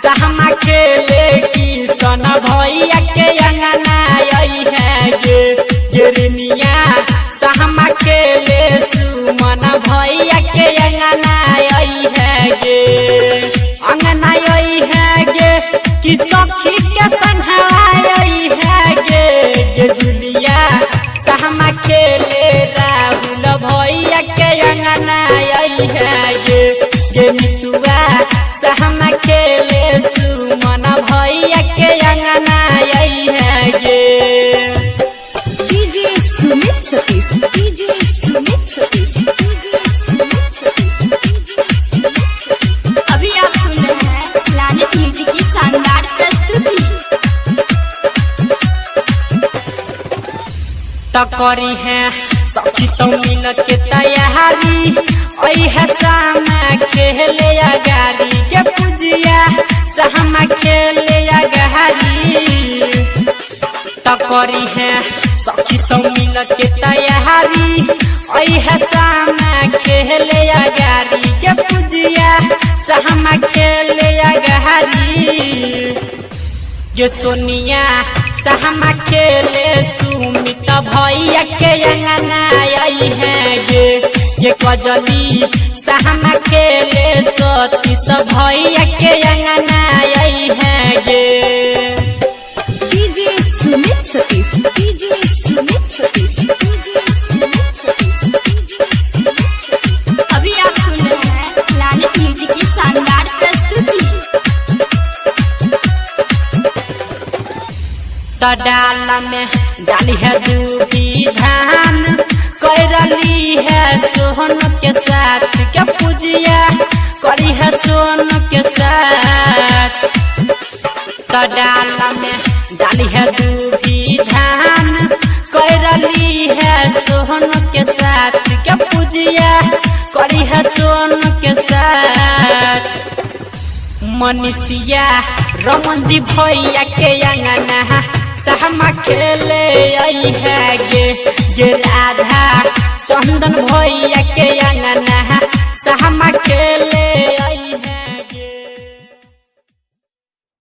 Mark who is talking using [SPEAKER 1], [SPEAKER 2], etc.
[SPEAKER 1] सहमा खेले किशन भैया के अंगना आई है गिरनिया सहमा खेले सुमन भैया के अंगना आई है अंगना आई है कि सखी के संघाई है जुलिया सहमा खेले राहुल भैया के अंगना आई है मितुआ सहमा खेले सुमन भैया के अंगना आई है
[SPEAKER 2] डीजे सुमित सतीश अभी आप सुन रहे हैं प्लैनेट म्यूजिक की शानदार प्रस्तुति।
[SPEAKER 1] तकरी है सखी सौमिन के तैयारी ओई है सामा खेले अगारी के पूजिया सहमा खेले अगारी तकरी है सखी सौमिन के तैयारी ओई है सामा खेले अगारी के पूजिया सहमा खेले अगारी ये सोनिया सहमा खेले सुमित भैया के अंगना आई है ये कजली सहमा खेले सतीश भैया के अंगना आई है
[SPEAKER 2] डीजे सुमित सतीश अभी आप सुन रहे हैं प्लैनेट म्यूजिक की शानदार प्रस्तुति।
[SPEAKER 1] डाल में डाली है दूधी धान कैरली है सोहन के साथ क्या पूजिया करी है सोन के साथ डाल में डाली है दूधी धान कैरली है सोहन के साथ क्या पूजिया करी है सोन के साथ मनीषिया रमन जी भैया के अंगना सहमा खेले आई है राधा चंदन भैया के अंगना